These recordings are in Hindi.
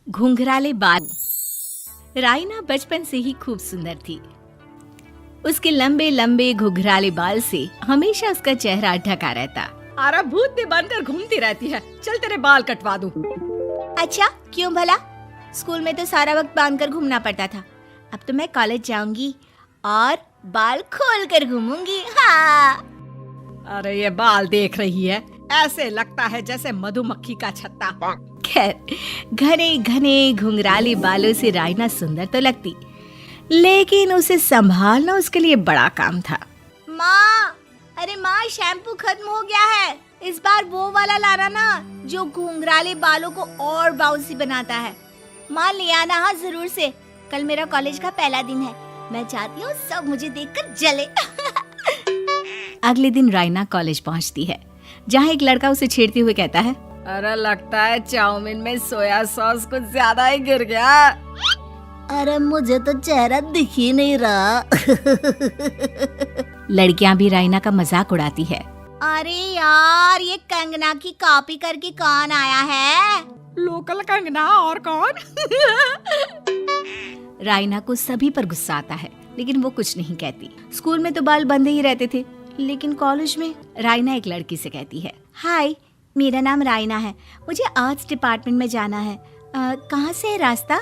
घुंघराले बाल। राइना बचपन से ही खूब सुंदर थी। उसके लंबे लंबे घुंघराले बाल से हमेशा उसका चेहरा ढका रहता। अरे भूतनी बनकर घूमती रहती है, चल तेरे बाल कटवा दूं। अच्छा, क्यों भला? स्कूल में तो सारा वक्त बांधकर घूमना पड़ता था। अब तो मैं कॉलेज जाऊंगी और बाल खोल कर घूमूंगी। हाँ। अरे ये बाल देख रही है, ऐसे लगता है जैसे मधुमक्खी का छत्ता। खैर, घने घने घुंघराले बालों से राइना सुंदर तो लगती, लेकिन उसे संभालना उसके लिए बड़ा काम था। माँ, अरे माँ, शैम्पू खत्म हो गया है। इस बार वो वाला लाना ना, जो घुंघराले बालों को और बाउंसी बनाता है। माँ, ले आना हाँ जरूर से। कल मेरा कॉलेज का पहला दिन है। मैं चाहती हूँ सब मुझे देखकर जले। अगले दिन राइना कॉलेज पहुँचती है, जहाँ एक लड़का उसे छेड़ते हुए कहता है, अरे लगता है चाउमीन में सोया सॉस कुछ ज्यादा ही गिर गया। अरे मुझे तो चेहरा दिख ही नहीं रहा। लड़कियां भी राइना का मजाक उड़ाती है। अरे यार, ये कंगना की कॉपी करके कौन आया है? लोकल कंगना और कौन? राइना को सभी पर गुस्सा आता है, लेकिन वो कुछ नहीं कहती। स्कूल में तो बाल बंधे ही रहते थे, लेकिन कॉलेज में राइना एक लड़की से कहती है, हाय, मेरा नाम राइना है, मुझे आर्ट्स डिपार्टमेंट में जाना है। कहाँ से है रास्ता?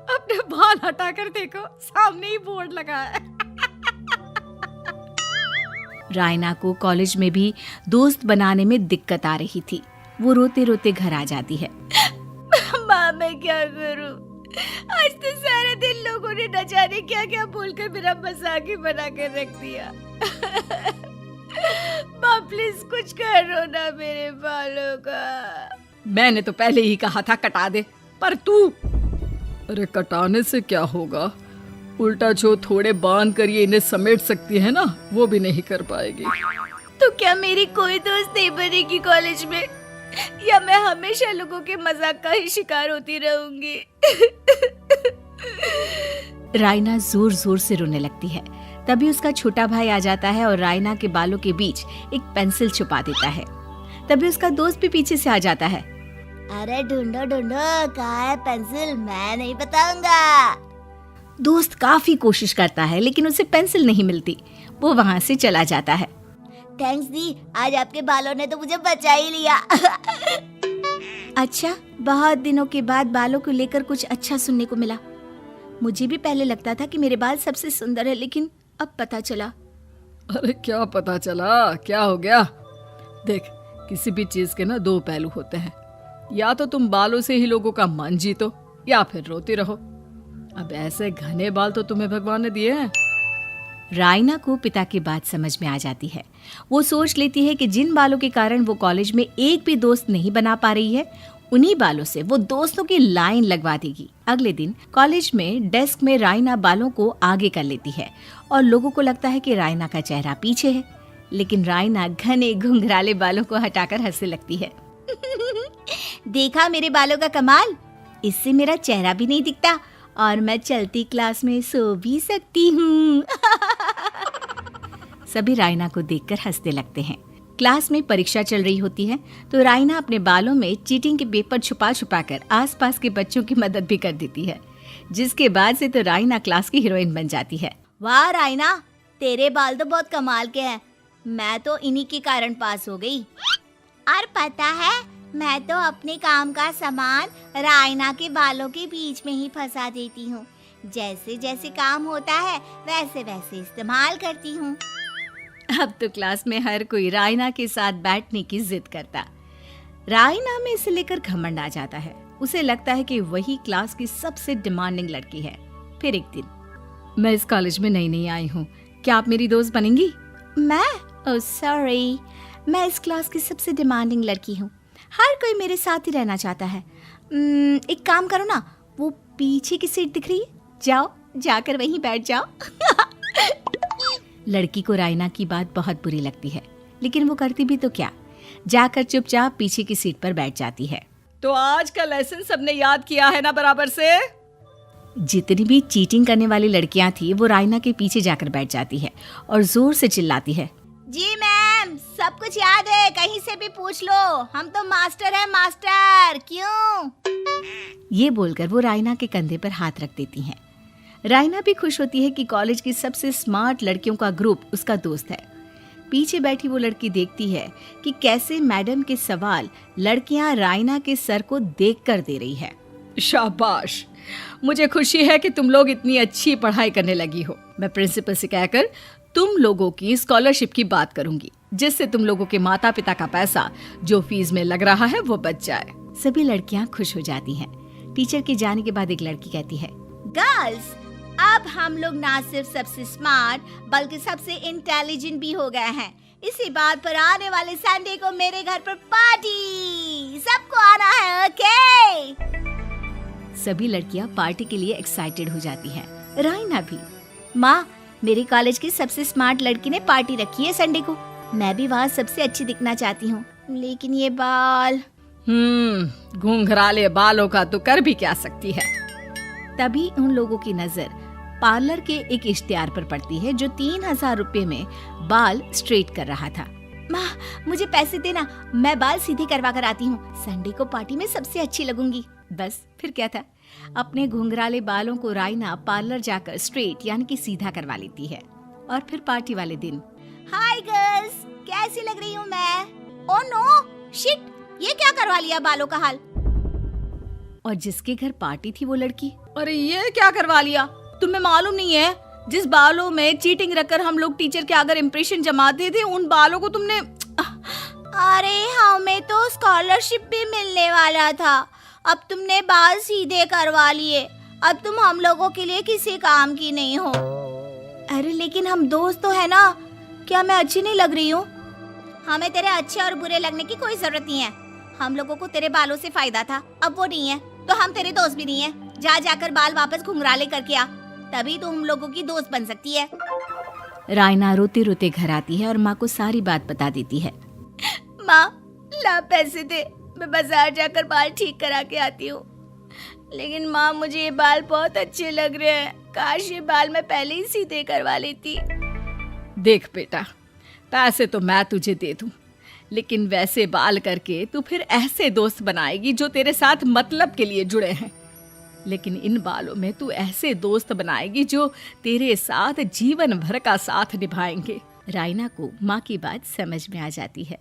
अपने बाल हटाकर देखो, सामने ही बोर्ड लगा है। राइना को कॉलेज में भी दोस्त बनाने में दिक्कत आ रही थी। वो रोते रोते घर आ जाती है। माँ, मैं क्या करूं? आज तो सारा दिन लोगों ने न जाने क्या क्या बोलकर मेरा मजाक ही बना कर रख दिया। माँ, प्लीज कुछ करो ना मेरे बालों का। मैंने तो पहले ही कहा था कटा दे, पर तू। अरे कटाने से क्या होगा, उल्टा जो थोड़े बांध कर ये इन्हें समेट सकती है ना, वो भी नहीं कर पाएगी। तो क्या मेरी कोई दोस्त नहीं बनेगी कॉलेज में, या मैं हमेशा लोगों के मजाक का ही शिकार होती रहूंगी? राइना जोर जोर से रोने लगती है। तभी उसका छोटा भाई आ जाता है और राइना के बालों के बीच एक पेंसिल छुपा देता है। तभी उसका दोस्त भी पीछे से आ जाता है। अरे ढूंढो ढूंढो, कहाँ है पेंसिल? मैं नहीं बताऊंगा। दोस्त काफी कोशिश करता है, लेकिन उसे पेंसिल नहीं मिलती। वो वहाँ से चला जाता है। थैंक्स दी, आज आपके बालों ने तो मुझे बचा ही लिया। अच्छा, बहुत दिनों के बाद बालों को लेकर कुछ अच्छा सुनने को मिला। मुझे भी पहले लगता था कि मेरे बाल सबसे सुंदर है, लेकिन अब पता चला। अरे क्या पता चला, क्या हो गया? देख, किसी भी चीज के ना दो पहलू होते हैं। या तो तुम बालों से ही लोगों का मन जीतो, या फिर रोती रहो। अब ऐसे घने बाल तो तुम्हें भगवान ने दिए हैं। राइना को पिता की बात समझ में आ जाती है। वो सोच लेती है कि जिन बालों के कारण वो कॉलेज में एक भी दोस्त नहीं बना पा रही है, उन्हीं बालों से वो दोस्तों की लाइन लगवा देगी। अगले दिन कॉलेज में डेस्क में राइना बालों को आगे कर लेती है और लोगों को लगता है कि राइना का चेहरा पीछे है, लेकिन राइना घने घुंघराले बालों को हटाकर हंसने लगती है। देखा मेरे बालों का कमाल? इससे मेरा चेहरा भी नहीं दिखता और मैं चलती क्लास में सो भी सकती हूँ। सभी राइना को देखकर हंसने लगते हैं। क्लास में परीक्षा चल रही होती है, तो राइना अपने बालों में चीटिंग के पेपर छुपा छुपा कर आसपास के बच्चों की मदद भी कर देती है, जिसके बाद से तो राइना क्लास की हीरोइन बन जाती है। वाह राइना, तेरे बाल तो बहुत कमाल के हैं। मैं तो इन्हीं के कारण पास हो गई। और पता है, मैं तो अपने काम का सामान राइना के बालों के बीच में ही फंसा देती हूँ। जैसे जैसे काम होता है वैसे वैसे इस्तेमाल करती हूँ। अब तो क्लास में हर कोई राइना के साथ बैठने की जिद करता। राइना में इसे लेकर घमंड आ जाता है। उसे लगता है कि वही क्लास की सबसे डिमांडिंग लड़की है। फिर एक दिन, मैं इस कॉलेज में नई नई आई हूँ, क्या आप मेरी दोस्त बनेंगी? मैं? ओह सॉरी, मैं इस क्लास की सबसे डिमांडिंग लड़की हूँ। हर कोई मेरे साथ ही रहना चाहता है। एक काम करो ना, वो पीछे की सीट दिख रही है, जाओ, जाकर वहीं बैठ जाओ। लड़की को राइना की बात बहुत बुरी लगती है, लेकिन वो करती भी तो क्या, जाकर चुपचाप पीछे की सीट पर बैठ जाती है। तो आज का लेसन सबने याद किया है ना बराबर से? जितनी भी चीटिंग करने वाली लड़कियां थी, वो राइना के पीछे जाकर बैठ जाती है और जोर से चिल्लाती है, जी मैम, सब कुछ याद है, कहीं से भी पूछ लो, हम तो मास्टर हैं मास्टर। क्यों? ये बोलकर वो रायना के कंधे पर हाथ रख देती हैं। रायना भी खुश होती है कि कॉलेज की सबसे स्मार्ट लड़कियों का ग्रुप उसका दोस्त है। पीछे बैठी वो लड़की देखती है कि कैसे मैडम के सवाल लड़कियां रायना के सर को देखकर दे रही है। शाबाश, मुझे खुशी है कि तुम लोग इतनी अच्छी पढ़ाई करने लगी हो। मैं प्रिंसिपल से कहकर तुम लोगों की स्कॉलरशिप की बात करूंगी, जिससे तुम लोगों के माता पिता का पैसा जो फीस में लग रहा है वो बच जाए। सभी लड़कियां खुश हो जाती हैं। टीचर के जाने के बाद एक लड़की कहती है, गर्ल्स, अब हम लोग ना सिर्फ सबसे स्मार्ट बल्कि सबसे इंटेलिजेंट भी हो गए हैं। इसी बात पर आने वाले संडे को मेरे घर पर पार्टी, सबको आना है, ओके? सभी लड़कियां पार्टी के लिए एक्साइटेड हो जाती हैं। रायना भी। माँ, मेरे कॉलेज की सबसे स्मार्ट लड़की ने पार्टी रखी है संडे को। मैं भी वहाँ सबसे अच्छी दिखना चाहती हूँ, लेकिन ये बाल। घुंघराले बालों का तो कर भी क्या सकती है। तभी उन लोगों की नजर पार्लर के एक इश्तिहार पर पड़ती है जो 3000 रुपए में बाल स्ट्रेट कर रहा था। माँ, मुझे पैसे देना, मैं बाल सीधे करवा कर आती हूँ। संडे को पार्टी में सबसे अच्छी लगूंगी। बस फिर क्या था, अपने घुंघराले बालों को रायना पार्लर जाकर स्ट्रेट यानी कि सीधा करवा लेती है। और फिर पार्टी वाले दिन, हाय गर्ल्स, कैसी लग रही हूँ मैं? ओह नो, शिट, ये क्या करवा लिया बालों का हाल? और जिसके घर पार्टी थी वो लड़की, अरे ये क्या करवा लिया? तुम्हें मालूम नहीं है, जिस बालों में चीटिंग रखकर हम लोग टीचर के अगर इम्प्रेशन जमाते थे, उन बालों को तुमने। अरे हमें तो स्कॉलरशिप भी मिलने वाला था, अब तुमने बाल सीधे करवा लिए। अब तुम हम लोगों के लिए किसी काम की नहीं हो। अरे लेकिन हम दोस्त तो है ना, क्या मैं अच्छी नहीं लग रही हूँ? हमें तेरे अच्छे और बुरे लगने की कोई जरूरत नहीं है। हम लोगों को तेरे बालों से फायदा था, अब वो नहीं है, तो हम तेरे दोस्त भी नहीं है। जाकर बाल वापस घुंघराले करके आ, तभी तो हम लोगों की दोस्त बन सकती है। रायना रोते रोते घर आती है और माँ को सारी बात बता देती है। माँ, ला पैसे दे, मैं बाजार जाकर बाल ठीक करा के आती हूँ। लेकिन माँ, मुझे ये बाल बहुत अच्छे लग रहे हैं, काश ये बाल मैं पहले ही सीधे करवा लेती। देख बेटा, पैसे तो मैं तुझे दे दूं, लेकिन वैसे बाल करके तू फिर ऐसे दोस्त बनाएगी जो तेरे साथ मतलब के लिए जुड़े हैं। लेकिन इन बालों में तू ऐसे दोस्त बनाएगी जो तेरे साथ जीवन भर का साथ निभाएंगे। रायना को माँ की बात समझ में आ जाती है।